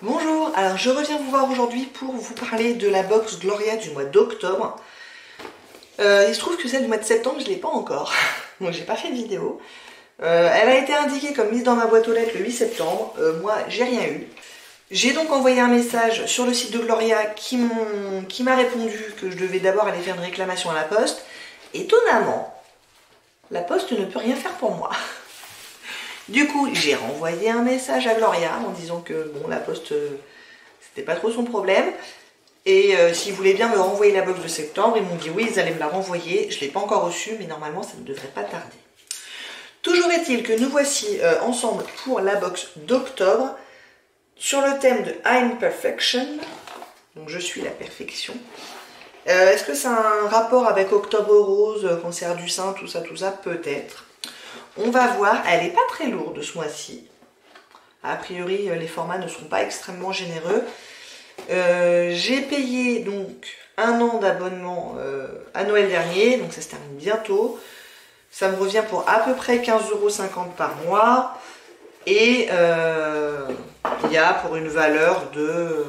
Bonjour, alors je reviens vous voir aujourd'hui pour vous parler de la box Gloria du mois d'octobre. Il se trouve que celle du mois de septembre, je ne l'ai pas encore, donc j'ai pas fait de vidéo. Elle a été indiquée comme mise dans ma boîte aux lettres le 8 septembre, moi j'ai rien eu. J'ai donc envoyé un message sur le site de Gloria qui m'a répondu que je devais d'abord aller faire une réclamation à la poste. Étonnamment, la poste ne peut rien faire pour moi. Du coup, j'ai renvoyé un message à Gloria en disant que bon, la poste, c'était pas trop son problème. Et s'ils voulaient bien me renvoyer la box de septembre, ils m'ont dit oui, ils allaient me la renvoyer. Je ne l'ai pas encore reçue, mais normalement, ça ne devrait pas tarder. Toujours est-il que nous voici ensemble pour la box d'octobre sur le thème de I'm Perfection. Donc, je suis la perfection. Est-ce que ça a un rapport avec Octobre Rose, cancer du sein, tout ça, peut-être. On va voir, elle n'est pas très lourde ce mois-ci. A priori, les formats ne seront pas extrêmement généreux. J'ai payé donc 1 an d'abonnement à Noël dernier, donc ça se termine bientôt. Ça me revient pour à peu près 15,50 € par mois. Et il y a pour une valeur de...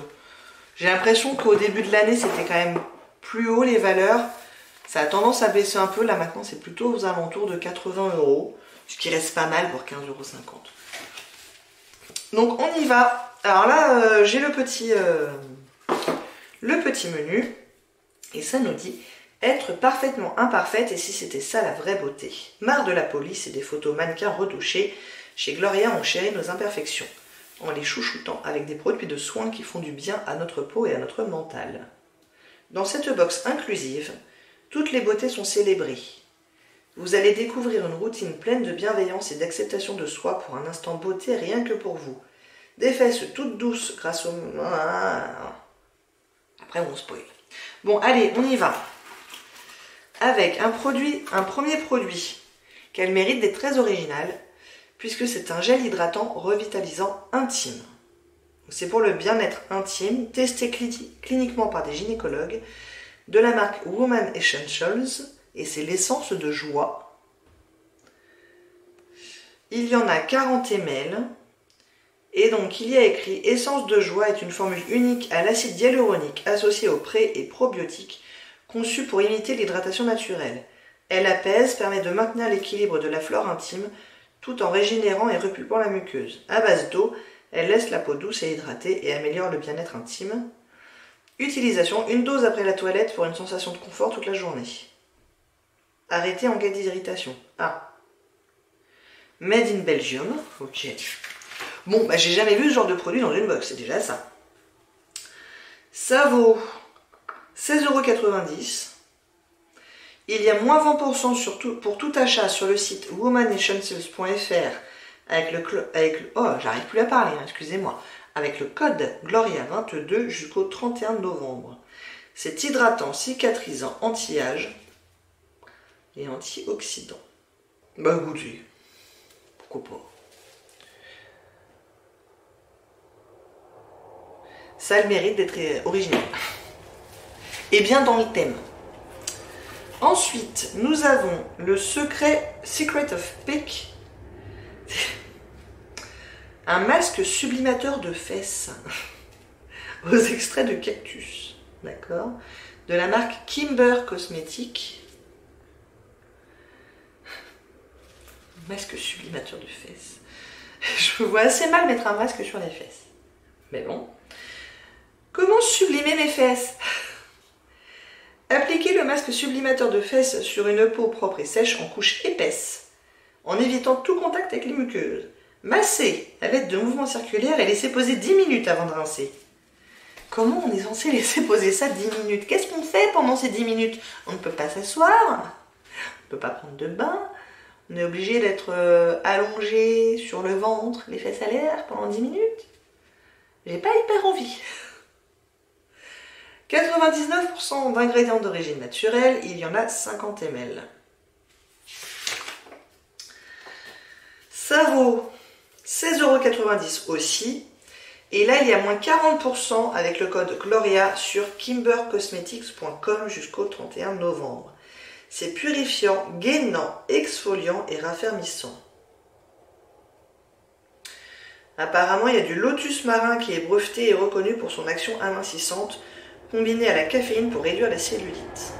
J'ai l'impression qu'au début de l'année, c'était quand même plus haut les valeurs. Ça a tendance à baisser un peu. Là maintenant, c'est plutôt aux alentours de 80 €. Ce qui reste pas mal pour 15,50 €. Donc on y va. Alors là, j'ai le petit menu. Et ça nous dit « Être parfaitement imparfaite et si c'était ça la vraie beauté. Marre de la police et des photos mannequins retouchés. Chez Gloria, on chérit nos imperfections. En les chouchoutant avec des produits de soins qui font du bien à notre peau et à notre mental. Dans cette box inclusive, toutes les beautés sont célébrées. Vous allez découvrir une routine pleine de bienveillance et d'acceptation de soi pour un instant beauté rien que pour vous. Des fesses toutes douces grâce au... Après on spoil. Bon allez, on y va. Avec un premier produit qu'elle mérite d'être très original, puisque c'est un gel hydratant revitalisant intime. C'est pour le bien-être intime, testé cliniquement par des gynécologues, de la marque Woman Essentials. Et c'est l'essence de joie. Il y en a 40 ml. Et donc il y a écrit « Essence de joie est une formule unique à l'acide hyaluronique associé aux pré- et probiotiques conçue pour imiter l'hydratation naturelle. Elle apaise, permet de maintenir l'équilibre de la flore intime tout en régénérant et repulpant la muqueuse. À base d'eau, elle laisse la peau douce et hydratée et améliore le bien-être intime. Utilisation, 1 dose après la toilette pour une sensation de confort toute la journée. Arrêter en cas d'irritation. Ah. Made in Belgium. Ok. Bon, bah j'ai jamais vu ce genre de produit dans une box, c'est déjà ça. Ça vaut 16,90 €. Il y a moins 20% pour tout achat sur le site womanessentials.fr oh, j'arrive plus à parler, hein, excusez-moi. Avec le code Gloria22 jusqu'au 31 novembre. C'est hydratant, cicatrisant, anti-âge et antioxydants. Bah écoutez, pourquoi pas. Ça a le mérite d'être original. Et bien dans le thème. Ensuite, nous avons le Secret of Peck. Un masque sublimateur de fesses aux extraits de cactus. D'accord. De la marque Kimber Cosmetics. Masque sublimateur de fesses. Je me vois assez mal mettre un masque sur les fesses. Mais bon. Comment sublimer mes fesses? Appliquez le masque sublimateur de fesses sur une peau propre et sèche en couche épaisse, en évitant tout contact avec les muqueuses. Massez à l'aide de mouvements circulaires et laissez poser 10 minutes avant de rincer. Comment on est censé laisser poser ça 10 minutes? Qu'est-ce qu'on fait pendant ces 10 minutes? On ne peut pas s'asseoir, on ne peut pas prendre de bain. On est obligé d'être allongé sur le ventre, les fesses à l'air pendant 10 minutes. J'ai pas hyper envie. 99% d'ingrédients d'origine naturelle, il y en a 50 ml. Ça vaut 16,90 € aussi. Et là, il y a moins 40% avec le code Gloria sur kimbercosmetics.com jusqu'au 31 novembre. C'est purifiant, gainant, exfoliant et raffermissant. Apparemment, il y a du lotus marin qui est breveté et reconnu pour son action amincissante, combinée à la caféine pour réduire la cellulite.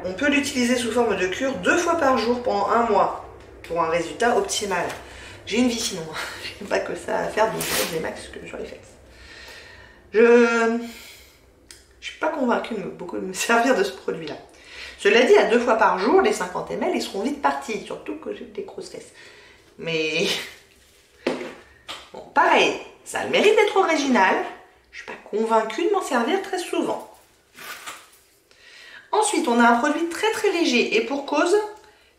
On peut l'utiliser sous forme de cure 2 fois par jour pendant 1 mois, pour un résultat optimal. J'ai une vie sinon, j'ai pas que ça à faire, donc je fais des max que sur les fesses. Je suis pas convaincue de beaucoup de me servir de ce produit-là. Cela dit, à 2 fois par jour, les 50 ml, ils seront vite partis, surtout que j'ai des grosses fesses. Mais bon, pareil, ça a le mérite d'être original. Je suis pas convaincue de m'en servir très souvent. Ensuite, on a un produit très très léger et pour cause,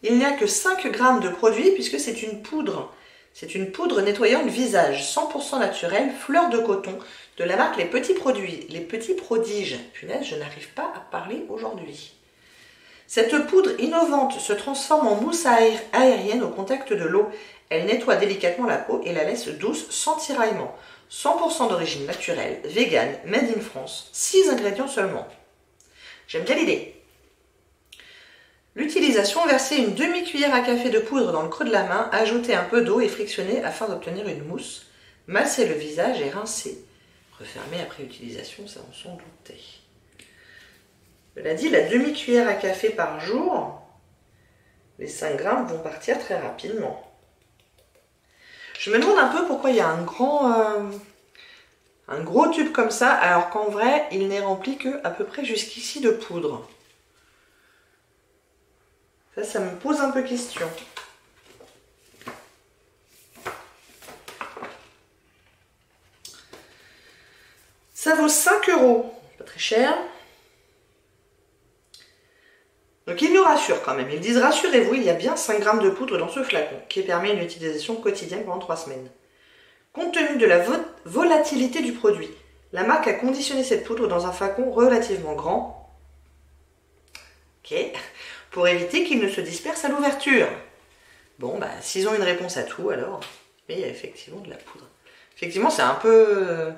il n'y a que 5 g de produit puisque c'est une poudre. C'est une poudre nettoyante visage 100% naturelle, fleur de coton, de la marque Les Petits Produits, Les Petits Prodiges. Punaise, je n'arrive pas à parler aujourd'hui. Cette poudre innovante se transforme en mousse aérienne au contact de l'eau. Elle nettoie délicatement la peau et la laisse douce sans tiraillement. 100% d'origine naturelle, vegan, made in France, 6 ingrédients seulement. J'aime bien l'idée. L'utilisation, verser une demi-cuillère à café de poudre dans le creux de la main, ajouter un peu d'eau et frictionner afin d'obtenir une mousse. Masser le visage et rincer. Refermer après utilisation, ça on s'en doutait. Cela dit, la demi-cuillère à café par jour, les 5 grammes vont partir très rapidement. Je me demande un peu pourquoi il y a un gros tube comme ça, alors qu'en vrai, il n'est rempli que à peu près jusqu'ici de poudre. Ça me pose un peu question. Ça vaut 5 €, pas très cher. Donc ils nous rassurent quand même. Ils disent: rassurez-vous, il y a bien 5 grammes de poudre dans ce flacon, qui permet une utilisation quotidienne pendant 3 semaines. Compte tenu de la volatilité du produit, la marque a conditionné cette poudre dans un flacon relativement grand, pour éviter qu'il ne se disperse à l'ouverture. Bon, bah, s'ils ont une réponse à tout, alors, mais il y a effectivement de la poudre. Effectivement, c'est un peu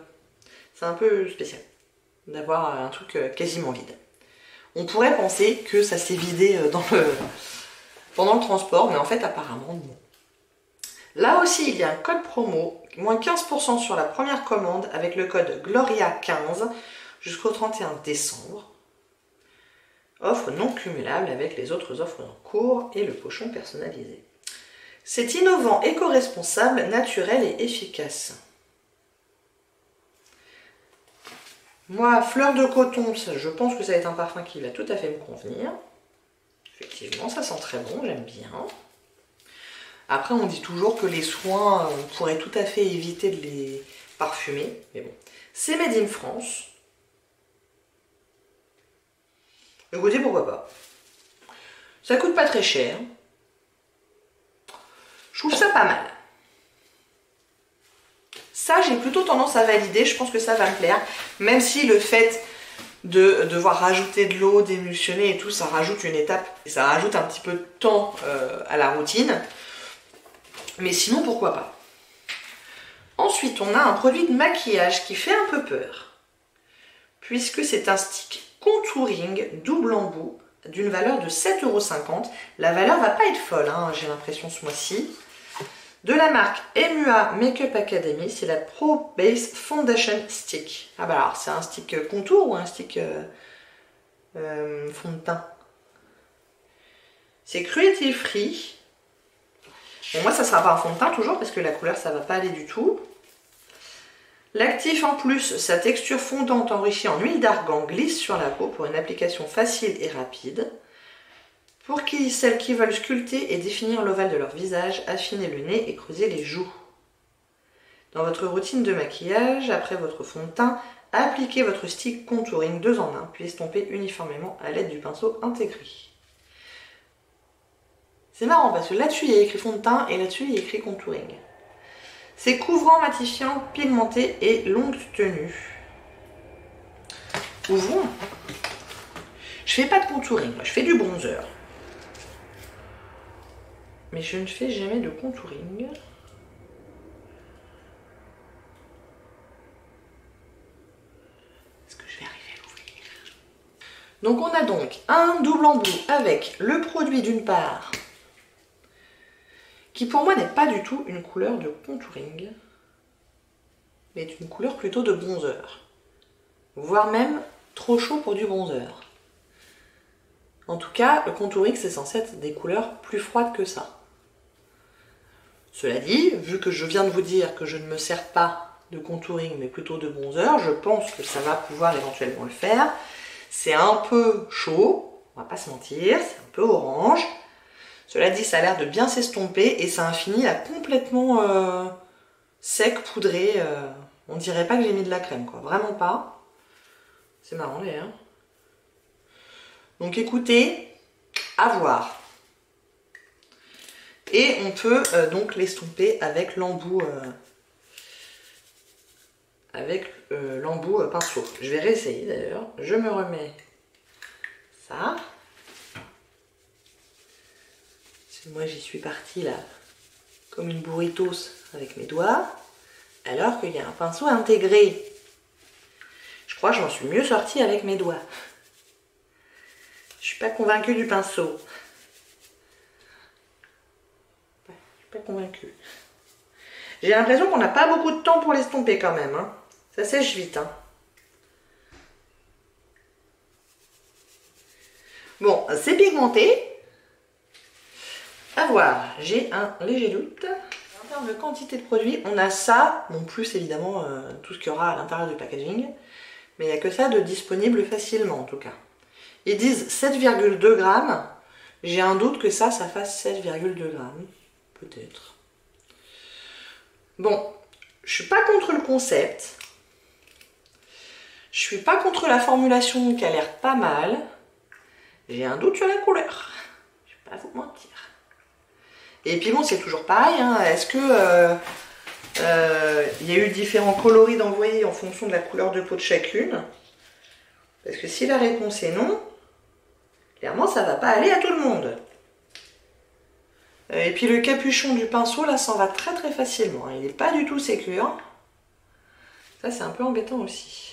spécial d'avoir un truc quasiment vide. On pourrait penser que ça s'est vidé pendant le transport, mais en fait, apparemment, non. Là aussi, il y a un code promo, moins 15% sur la première commande avec le code GLORIA15 jusqu'au 31 décembre. Offre non cumulable avec les autres offres en cours et le pochon personnalisé. C'est innovant, éco-responsable, naturel et efficace. Moi, fleur de coton, je pense que ça va être un parfum qui va tout à fait me convenir. Effectivement, ça sent très bon, j'aime bien. Après, on dit toujours que les soins, on pourrait tout à fait éviter de les parfumer. Mais bon, c'est made in France. Écoutez, pourquoi pas. Ça coûte pas très cher. Je trouve ça pas mal. Ça, j'ai plutôt tendance à valider. Je pense que ça va me plaire. Même si le fait de devoir rajouter de l'eau, d'émulsionner et tout, ça rajoute une étape. Et ça rajoute un petit peu de temps à la routine. Mais sinon, pourquoi pas. Ensuite, on a un produit de maquillage qui fait un peu peur. Puisque c'est un stick contouring double embout d'une valeur de 7,50 €. La valeur va pas être folle, hein, j'ai l'impression ce mois-ci. De la marque MUA Makeup Academy, c'est la Pro Base Foundation Stick. Ah bah alors, c'est un stick contour ou un stick fond de teint? C'est cruelty free. Bon, moi, ça sera pas un fond de teint toujours parce que la couleur, ça va pas aller du tout. L'actif en plus, sa texture fondante enrichie en huile d'argan glisse sur la peau pour une application facile et rapide. Pour celles qui veulent sculpter et définir l'ovale de leur visage, affiner le nez et creuser les joues. Dans votre routine de maquillage, après votre fond de teint, appliquez votre stick contouring 2 en 1, puis estompez uniformément à l'aide du pinceau intégré. C'est marrant parce que là-dessus il y a écrit fond de teint et là-dessus il y a écrit contouring. C'est couvrant, matifiant, pigmenté et longue tenue. Ouvrons. Je fais pas de contouring, moi je fais du bronzer. Mais je ne fais jamais de contouring. Est-ce que je vais arriver à l'ouvrir? Donc on a donc un double embout avec le produit d'une part, qui pour moi n'est pas du tout une couleur de contouring. mais est une couleur plutôt de bronzer. Voire même trop chaud pour du bronzer. En tout cas, le contouring, c'est censé être des couleurs plus froides que ça. Cela dit, vu que je viens de vous dire que je ne me sers pas de contouring, mais plutôt de bronzer, je pense que ça va pouvoir éventuellement le faire. C'est un peu chaud, on va pas se mentir, c'est un peu orange. Cela dit, ça a l'air de bien s'estomper et ça a un fini là complètement sec, poudré. On dirait pas que j'ai mis de la crème, quoi. Vraiment pas. C'est marrant d'ailleurs. Donc écoutez, à voir. Et on peut donc l'estomper avec l'embout pinceau. Je vais réessayer d'ailleurs. Je me remets ça. Moi j'y suis partie là comme une burritos avec mes doigts, alors qu'il y a un pinceau intégré. Je crois que j'en suis mieux sortie avec mes doigts. Je suis pas convaincue du pinceau. Je suis pas convaincue. J'ai l'impression qu'on n'a pas beaucoup de temps pour l'estomper quand même. Hein. Ça sèche vite. Hein. Bon, c'est pigmenté. À voir, j'ai un léger doute. En termes de quantité de produits, on a ça, bon plus évidemment tout ce qu'il y aura à l'intérieur du packaging, mais il n'y a que ça de disponible facilement en tout cas. Ils disent 7,2 grammes, j'ai un doute que ça fasse 7,2 grammes, peut-être. Bon, je suis pas contre le concept, je suis pas contre la formulation qui a l'air pas mal, j'ai un doute sur la couleur, je vais pas vous mentir. Et puis bon, c'est toujours pareil, hein. Est-ce que y a eu différents coloris d'envoyés en fonction de la couleur de peau de chacune? Parce que si la réponse est non, clairement ça va pas aller à tout le monde. Et puis le capuchon du pinceau, là, s'en va très très facilement. Il n'est pas du tout sécure. Ça, c'est un peu embêtant aussi.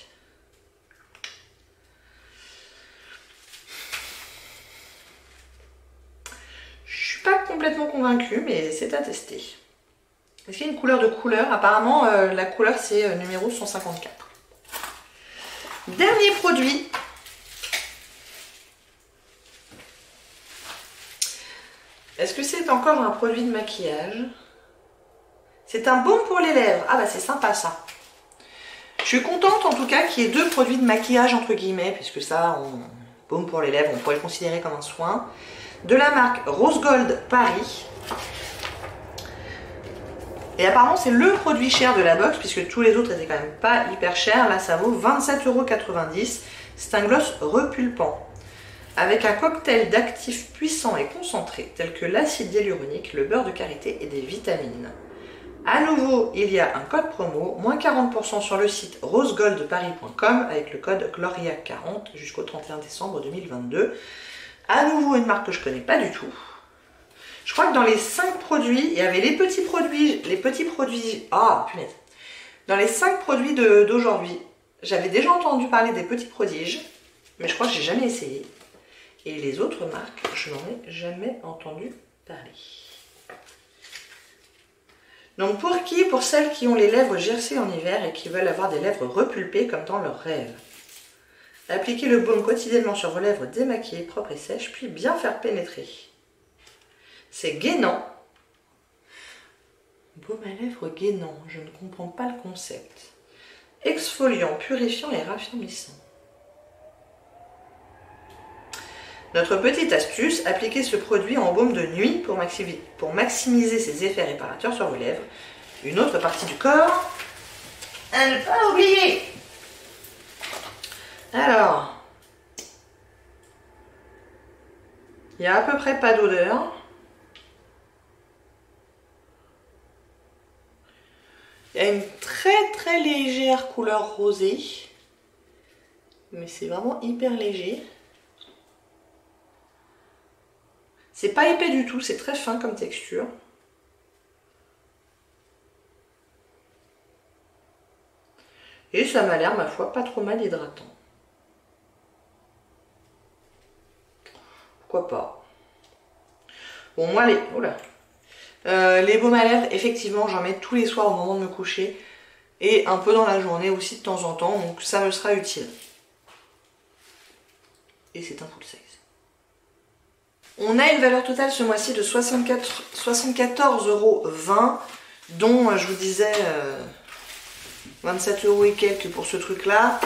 Pas complètement convaincue, mais c'est à tester. Est-ce qu'il y a une couleur de couleur? Apparemment, la couleur, c'est numéro 154. Dernier produit. Est-ce que c'est encore un produit de maquillage? C'est un baume pour les lèvres. Ah bah c'est sympa ça. Je suis contente en tout cas qu'il y ait deux produits de maquillage entre guillemets, puisque ça, baume pour les lèvres, on pourrait le considérer comme un soin. De la marque Rose Gold Paris. Et apparemment c'est le produit cher de la box, puisque tous les autres étaient quand même pas hyper chers. Là ça vaut 27,90 €. C'est un gloss repulpant, avec un cocktail d'actifs puissants et concentrés, tels que l'acide hyaluronique, le beurre de karité et des vitamines. À nouveau, il y a un code promo, moins 40% sur le site rosegoldparis.com, avec le code GLORIA40 jusqu'au 31 décembre 2022. À nouveau une marque que je connais pas du tout. Je crois que dans les 5 produits, il y avait les petits produits, ah punaise. Dans les 5 produits d'aujourd'hui, j'avais déjà entendu parler des petits prodiges, mais je crois que j'ai jamais essayé. Et les autres marques, je n'en ai jamais entendu parler. Donc pour qui? Pour celles qui ont les lèvres gercées en hiver et qui veulent avoir des lèvres repulpées comme dans leurs rêves. Appliquez le baume quotidiennement sur vos lèvres démaquillées, propres et sèches, puis bien faire pénétrer. C'est gainant. Baume à lèvres gainant, je ne comprends pas le concept. Exfoliant, purifiant et raffermissant. Notre petite astuce, appliquez ce produit en baume de nuit pour maximiser ses effets réparateurs sur vos lèvres. Une autre partie du corps à ne pas oublier. Alors, il n'y a à peu près pas d'odeur. Il y a une très légère couleur rosée, mais c'est vraiment hyper léger. C'est pas épais du tout, c'est très fin comme texture. Et ça m'a l'air, ma foi, pas trop mal hydratant. Pourquoi pas? Bon, moi, les baumes à lèvres, effectivement, j'en mets tous les soirs au moment de me coucher. et un peu dans la journée aussi de temps en temps, donc ça me sera utile. Et c'est un full size. On a une valeur totale ce mois-ci de 74,20 €, dont je vous disais 27 € et quelques pour ce truc là.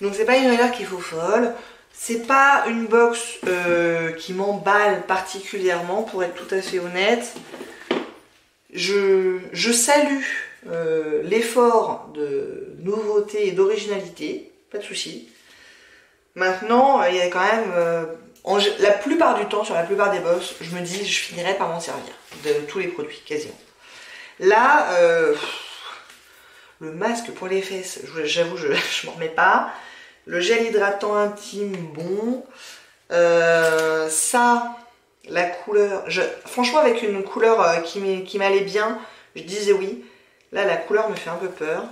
Donc c'est pas une valeur qu'il faut folle. C'est pas une box qui m'emballe particulièrement, pour être tout à fait honnête. Je salue l'effort de nouveauté et d'originalité, pas de souci. Maintenant, il y a quand même, la plupart du temps, sur la plupart des box, je me dis je finirai par m'en servir, de tous les produits, quasiment. Là, le masque pour les fesses, j'avoue, je m'en remets pas. Le gel hydratant intime, bon. Ça, la couleur, franchement avec une couleur qui m'allait bien, je disais oui. Là, la couleur me fait un peu peur.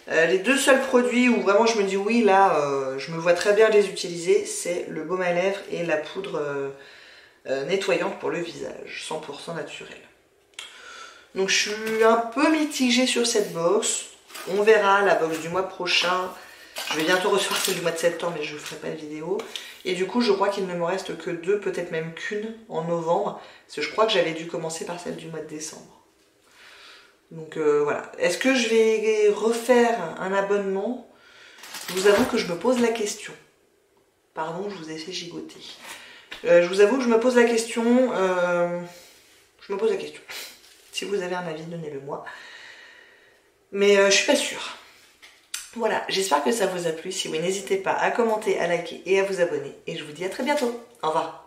Les deux seuls produits où vraiment je me dis oui, là, je me vois très bien les utiliser, c'est le baume à lèvres et la poudre nettoyante pour le visage, 100% naturel. Donc je suis un peu mitigée sur cette box. On verra la box du mois prochain. Je vais bientôt recevoir celle du mois de septembre, mais je ne ferai pas de vidéo. Et du coup, je crois qu'il ne me reste que deux, peut-être même qu'une en novembre. Parce que je crois que j'avais dû commencer par celle du mois de décembre. Donc voilà. Est-ce que je vais refaire un abonnement? Je vous avoue que je me pose la question. Pardon, je vous ai fait gigoter. Je vous avoue que je me pose la question. Si vous avez un avis, donnez-le moi. Mais je suis pas sûre. Voilà, j'espère que ça vous a plu. Si oui, n'hésitez pas à commenter, à liker et à vous abonner. Et je vous dis à très bientôt. Au revoir.